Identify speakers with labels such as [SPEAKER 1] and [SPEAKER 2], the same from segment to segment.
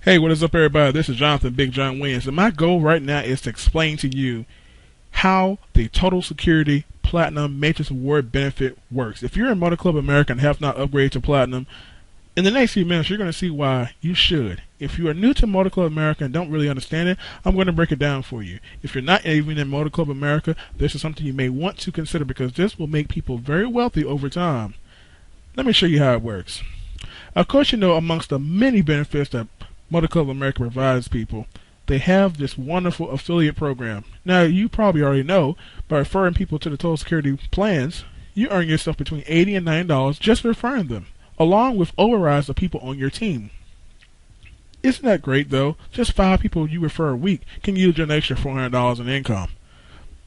[SPEAKER 1] Hey, what is up, everybody? This is Jonathan Big John Williams, and my goal right now is to explain to you how the Total Security Platinum Matrix Award benefit works. If you're in Motor Club America and have not upgraded to Platinum, in the next few minutes you're going to see why you should. If you are new to Motor Club America and don't really understand it, I'm going to break it down for you. If you're not even in Motor Club America, this is something you may want to consider because this will make people very wealthy over time. Let me show you how it works. Of course, you know, amongst the many benefits that Motor Club America provides people, they have this wonderful affiliate program. Now, you probably already know, by referring people to the Total Security plans, you earn yourself between $80 and $90 just referring them, along with overrides of people on your team. Isn't that great, though? Just 5 people you refer a week can yield you an extra $400 in income.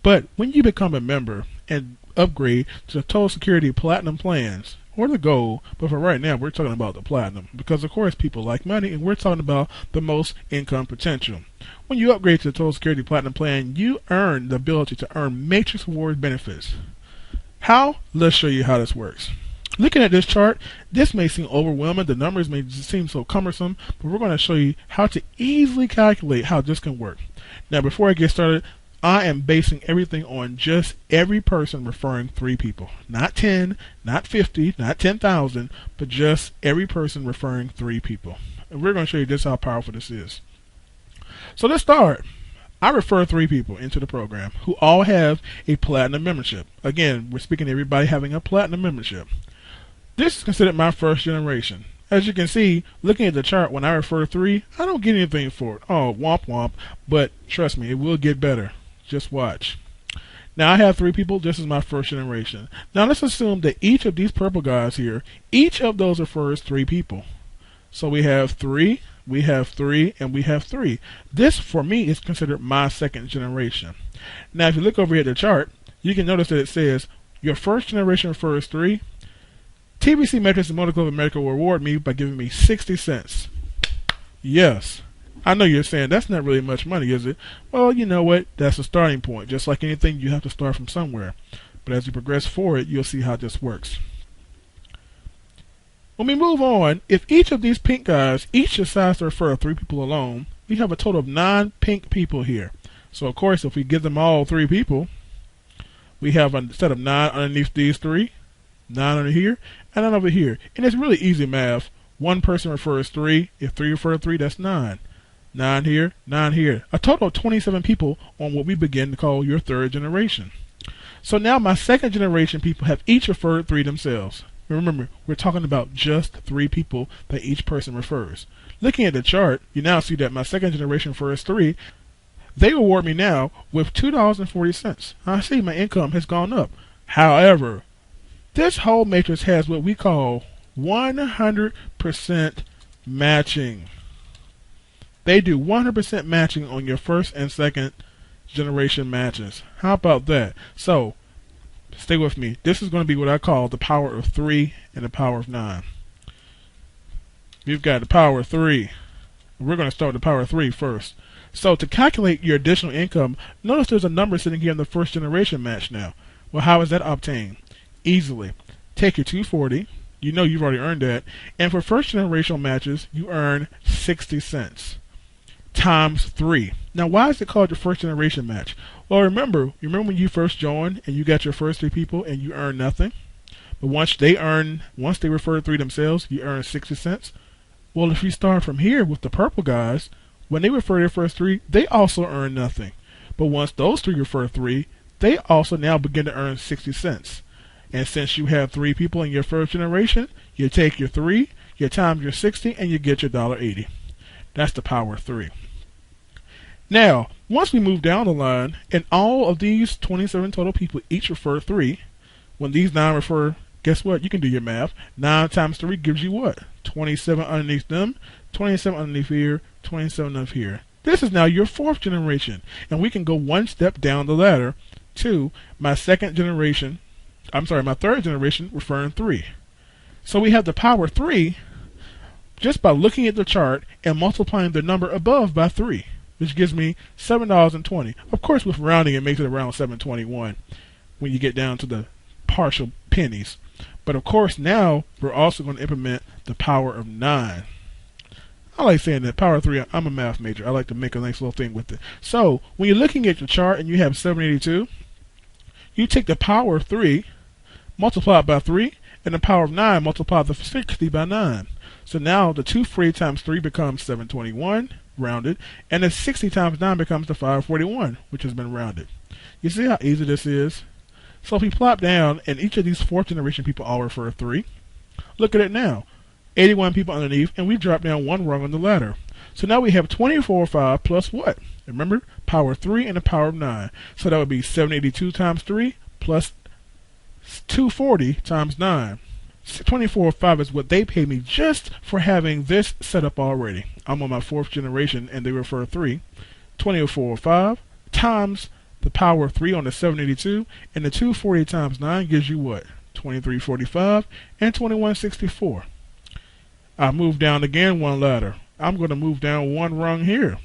[SPEAKER 1] But when you become a member and upgrade to the Total Security Platinum plans, or the gold, but for right now we're talking about the platinum because of course people like money and we're talking about the most income potential. When you upgrade to the Total Security Platinum plan, you earn the ability to earn Matrix Award benefits. How? Let's show you how this works. Looking at this chart, this may seem overwhelming, the numbers may seem so cumbersome, but we're going to show you how to easily calculate how this can work. Now before I get started, I am basing everything on just every person referring 3 people. Not 10, not 50, not 10,000, but just every person referring 3 people. And we're going to show you just how powerful this is. So let's start. I refer 3 people into the program who all have a platinum membership. Again, we're speaking to everybody having a platinum membership. This is considered my first generation. As you can see, looking at the chart, when I refer 3, I don't get anything for it. Oh, womp womp. But trust me, it will get better. Just watch. Now I have 3 people. This is my first generation. Now let's assume that each of these purple guys here, each of those refers 3 people. So we have 3, we have 3, and we have 3. This for me is considered my second generation. Now if you look over here at the chart, you can notice that it says your first generation refers 3. TBC Matrix and Motor Club America will reward me by giving me 60 cents. Yes. I know you're saying that's not really much money, is it? Well, you know what? That's a starting point. Just like anything, you have to start from somewhere. But as you progress forward, you'll see how this works. When we move on, if each of these pink guys each decides to refer 3 people alone, we have a total of 9 pink people here. So of course, if we give them all 3 people, we have a set of 9 underneath these 3, 9 under here, and 9 over here. And it's really easy math. One person refers 3. If 3 refer 3, that's 9. 9 here, 9 here. A total of 27 people on what we begin to call your third generation. So now my second generation people have each referred 3 themselves. Remember, we're talking about just 3 people that each person refers. Looking at the chart, you now see that my second generation refers 3. They reward me now with $2.40. I see my income has gone up. However, this whole matrix has what we call 100% matching. They do 100% matching on your first and second generation matches. How about that? So, stay with me. This is going to be what I call the power of 3 and the power of 9. We've got the power of 3. We're going to start with the power of 3 first. So, to calculate your additional income, notice there's a number sitting here in the first generation match now. Well, how is that obtained? Easily. Take your 240. You know you've already earned that. And for first generation matches, you earn 60 cents. Times 3. Now why is it called your first generation match? Well, remember when you first joined and you got your first 3 people and you earn nothing? But once they refer 3 themselves, you earn 60 cents. Well, if you start from here with the purple guys, when they refer their first 3, they also earn nothing. But once those 3 refer 3, they also now begin to earn 60 cents. And since you have 3 people in your first generation, you take your 3, you times your 60, and you get your $1.80. That's the power of 3. Now, once we move down the line, and all of these 27 total people each refer 3, when these 9 refer, guess what? You can do your math. 9 times 3 gives you what? 27 underneath them, 27 underneath here, 27 up here. This is now your 4th generation, and we can go one step down the ladder to my third generation referring 3. So we have the power 3 just by looking at the chart and multiplying the number above by 3, which gives me $7.20. Of course, with rounding, it makes it around $7.21 when you get down to the partial pennies. But of course, now we're also going to implement the power of 9. I like saying that. Power 3, I'm a math major. I like to make a nice little thing with it. So, when you're looking at your chart and you have 782, you take the power of 3, multiply it by 3, and the power of 9, multiply the 60 by 9. So now the 240 times 3 becomes 721, rounded, and the 60 times 9 becomes the 541, which has been rounded. You see how easy this is? So if we plop down, and each of these fourth generation people all refer 3, look at it now. 81 people underneath, and we drop down one rung on the ladder. So now we have 24/5 plus what? Remember, power 3 and the power of 9. So that would be 782 times 3 plus 240 times 9. 24/5 is what they pay me just for having this set up already. I'm on my fourth generation, and they refer 3. 24/5 times the power of 3 on the 782, and the 240 times 9 gives you what? 2345 and 2164. I move down again one ladder. I'm going to move down one rung here.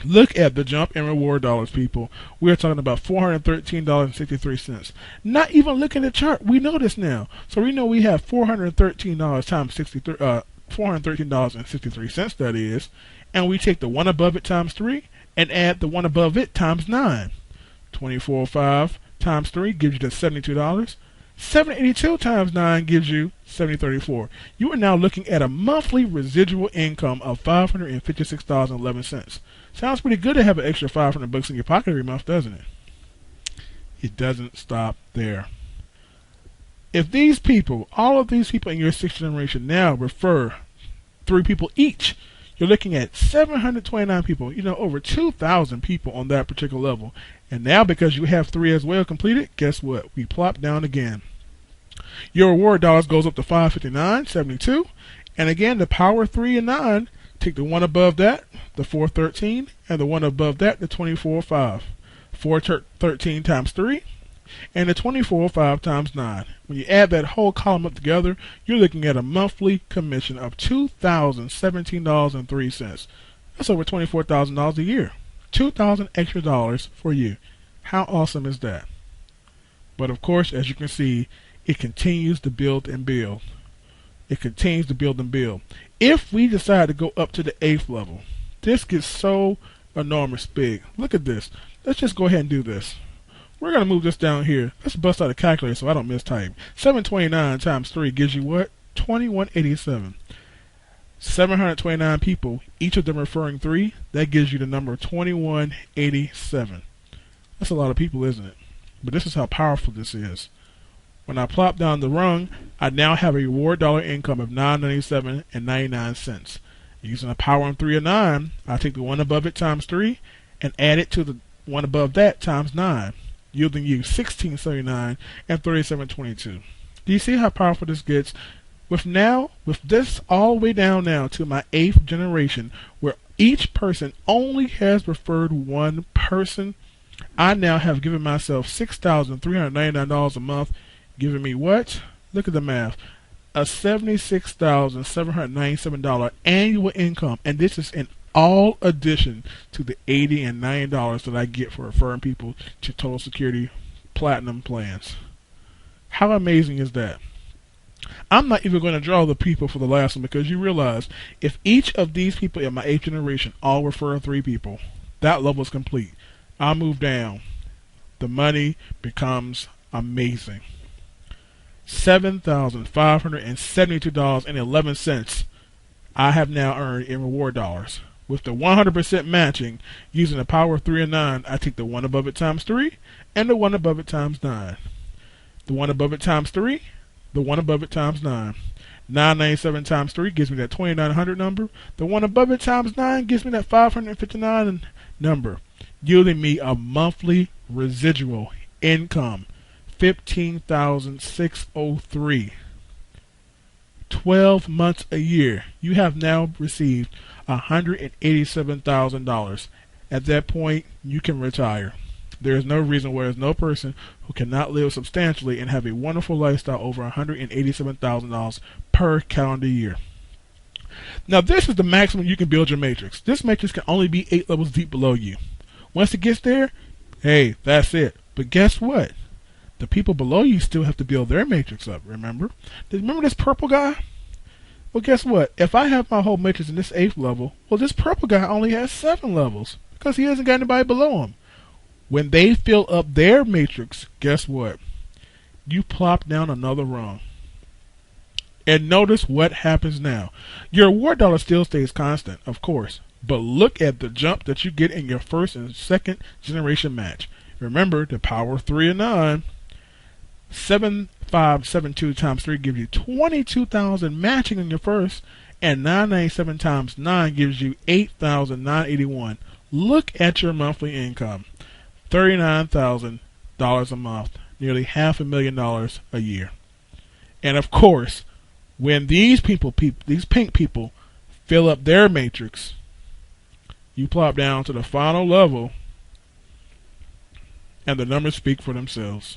[SPEAKER 1] Look at the jump in reward dollars, people. We're talking about $413.63. Not even looking at the chart. We know this now. So we know we have $413 times 63, $413.63, that is. And we take the one above it times 3 and add the one above it times 9. 24/5 times 3 gives you the $72. 782 times 9 gives you 7034. You are now looking at a monthly residual income of $556.11. Sounds pretty good to have an extra $500 in your pocket every month, doesn't it? It doesn't stop there. If these people, all of these people in your sixth generation now refer 3 people each, you're looking at 729 people, over 2,000 people on that particular level. And now because you have 3 as well completed, guess what? We plop down again. Your reward dollars goes up to $559.72. And again, the power 3 and 9, take the one above that, the 413, and the one above that, the 24/5. 413 times 3, and the 24/5 times 9. When you add that whole column up together, you're looking at a monthly commission of $2,017.03. That's over $24,000 a year. $2,000 extra dollars for you. How awesome is that? But of course, as you can see, it continues to build and build. It continues to build and build. If we decide to go up to the 8th level, this gets so enormous big. Look at this. Let's just go ahead and do this. We're going to move this down here. Let's bust out a calculator so I don't mistype. 729 times 3 gives you what? 2187. 729 people, each of them referring 3, that gives you the number 2187. That's a lot of people, isn't it? But this is how powerful this is. When I plop down the rung, I now have a reward dollar income of $997.99. Using a power of 3 and 9, I take the one above it times 3 and add it to the one above that times 9, yielding you $16.79 and $37.22. Do you see how powerful this gets? With this all the way down now to my 8th generation, where each person only has referred one person, I now have given myself $6,399 a month, giving me what? Look at the math. A $76,797 annual income. And this is in all addition to the $80 and $90 that I get for referring people to Total Security Platinum plans. How amazing is that? I'm not even going to draw the people for the last one, because you realize if each of these people in my 8th generation all refer 3 people, that level is complete. I move down. The money becomes amazing. $7,572.11 I have now earned in reward dollars. With the 100% matching, using the power of 3 and 9, I take the one above it times 3 and the one above it times 9. The one above it times 3, the one above it times 9. 997 times 3 gives me that 2900 number. The one above it times 9 gives me that 559 number, yielding me a monthly residual income, $15,603. 12 months a year. You have now received $187,000. At that point, you can retire. There is no reason why there's no person who cannot live substantially and have a wonderful lifestyle over $187,000 per calendar year. Now, this is the maximum you can build your matrix. This matrix can only be 8 levels deep below you. Once it gets there, hey, that's it. But guess what? The people below you still have to build their matrix up, remember? Remember this purple guy? Well, guess what? If I have my whole matrix in this 8th level, well, this purple guy only has 7 levels because he hasn't got anybody below him. When they fill up their matrix, guess what? You plop down another rung. And notice what happens now. Your reward dollar still stays constant, of course, but look at the jump that you get in your first and second generation match. Remember, the power of 3 and 9, 7572 times 3 gives you 22,000 matching in your first, and 997 times 9 gives you 8,981. Look at your monthly income, $39,000 a month, nearly $500,000 a year. And of course, when these these pink people fill up their matrix, you plop down to the final level, and the numbers speak for themselves.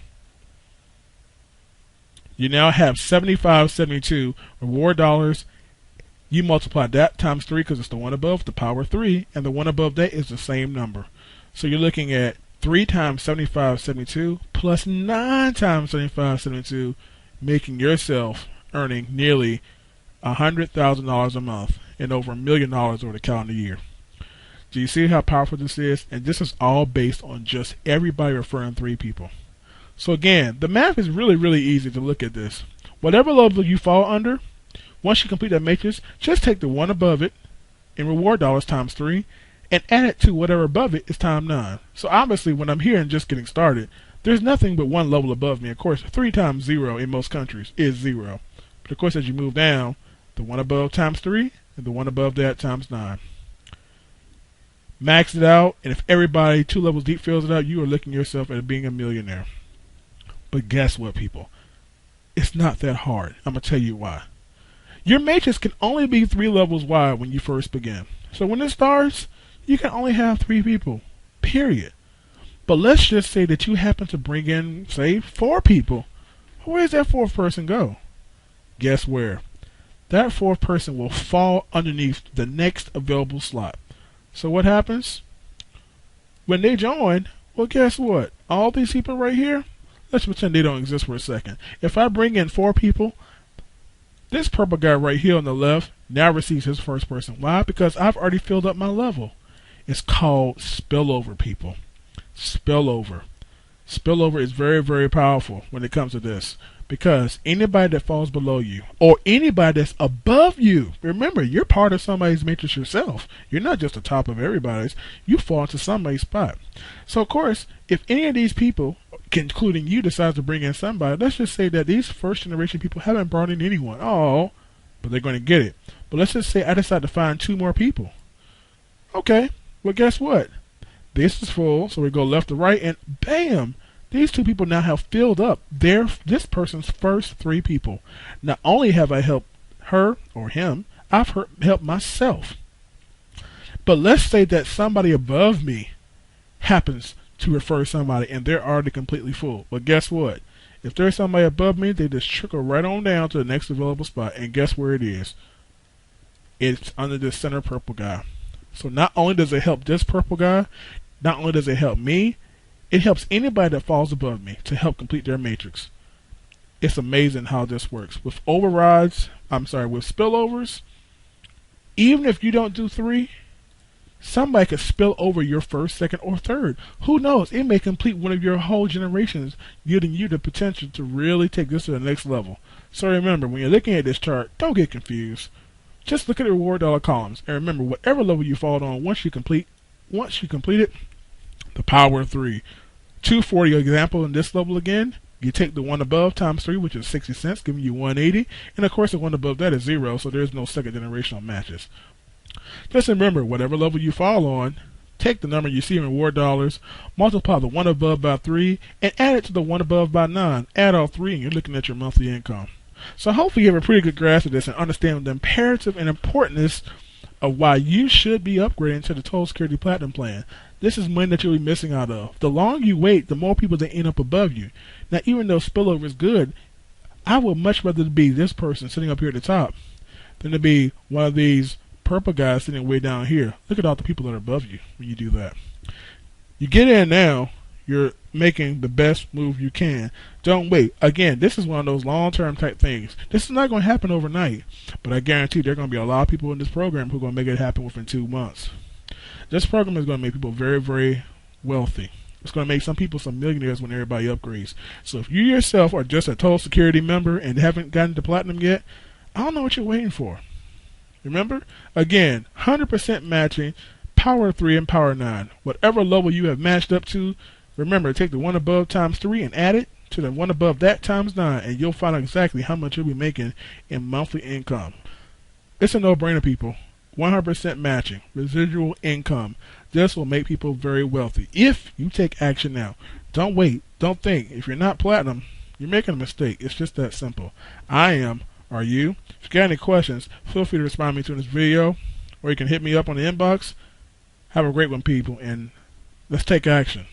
[SPEAKER 1] You now have 7572 reward dollars. You multiply that times 3 because it's the one above, the power 3, and the one above that is the same number. So you're looking at 3 times 7572 plus 9 times 7572, making yourself earning nearly $100,000 a month and over $1 million over the calendar year. Do you see how powerful this is? And this is all based on just everybody referring 3 people. So again, the math is really, really easy to look at this. Whatever level you fall under, once you complete that matrix, just take the one above it in reward dollars times 3 and add it to whatever above it is times 9. So obviously when I'm here and just getting started, there's nothing but one level above me. Of course, 3 times 0 in most countries is 0. But of course, as you move down, the one above times 3 and the one above that times 9. Max it out, and if everybody 2 levels deep fills it out, you are looking yourself at being a millionaire. But guess what, people? It's not that hard. I'm going to tell you why. Your matrix can only be 3 levels wide when you first begin. So when it starts, you can only have 3 people, period. But let's just say that you happen to bring in, say, 4 people. Where does that 4th person go? Guess where? That 4th person will fall underneath the next available slot. So what happens? When they join, well, guess what? All these people right here, let's pretend they don't exist for a second. If I bring in 4 people, this purple guy right here on the left now receives his first person. Why? Because I've already filled up my level. It's called spillover, people. Spillover. Spillover is very, very powerful when it comes to this, because anybody that falls below you or anybody that's above you, remember, you're part of somebody's matrix yourself. You're not just the top of everybody's. You fall into somebody's spot. So of course, if any of these people, including you, decides to bring in somebody, let's just say that these first generation people haven't brought in anyone. Oh, but they're going to get it. But let's just say I decide to find 2 more people. Okay, well, guess what? This is full, so we go left to right, and bam! These 2 people now have filled up this person's first 3 people. Not only have I helped her or him, I've helped myself. But let's say that somebody above me happens to refer somebody, and they're already completely full. But guess what? If there's somebody above me, they just trickle right on down to the next available spot, and guess where it is? It's under this center purple guy. So not only does it help this purple guy, not only does it help me, it helps anybody that falls above me to help complete their matrix. It's amazing how this works. With overrides, with spillovers, even if you don't do 3, somebody could spill over your first, second, or third. Who knows? It may complete one of your whole generations, giving you the potential to really take this to the next level. So remember, when you're looking at this chart, don't get confused. Just look at the reward dollar columns, and remember, whatever level you fall on, once you complete it, the power of 3. 2 for your example in this level again, you take the one above times 3, which is 60 cents, giving you 180, and of course the one above that is 0, so there's no second generational matches. Just remember, whatever level you fall on, take the number you see in reward dollars, multiply the one above by 3, and add it to the one above by 9. Add all 3, and you're looking at your monthly income. So hopefully you have a pretty good grasp of this and understand the imperative and importance of why you should be upgrading to the Total Security Platinum plan. This is money that you'll be missing out of. The longer you wait, the more people that end up above you. Now, even though spillover is good, I would much rather be this person sitting up here at the top than to be one of these purple guys sitting way down here. Look at all the people that are above you when you do that. You get in now, your making the best move you can. Don't wait. Again, this is one of those long-term type things. This is not going to happen overnight, but I guarantee there are going to be a lot of people in this program who are going to make it happen within 2 months. This program is going to make people very, very wealthy. It's going to make some people some millionaires when everybody upgrades. So if you yourself are just a Total Security member and haven't gotten to Platinum yet, I don't know what you're waiting for. Remember, again, 100% matching, Power 3 and Power 9. Whatever level you have matched up to, remember, take the one above times 3 and add it to the one above that times 9, and you'll find out exactly how much you'll be making in monthly income. It's a no-brainer, people. 100% matching, residual income. This will make people very wealthy if you take action now. Don't wait. Don't think. If you're not Platinum, you're making a mistake. It's just that simple. I am. Are you? If you got any questions, feel free to respond to me to this video, or you can hit me up on the inbox. Have a great one, people, and let's take action.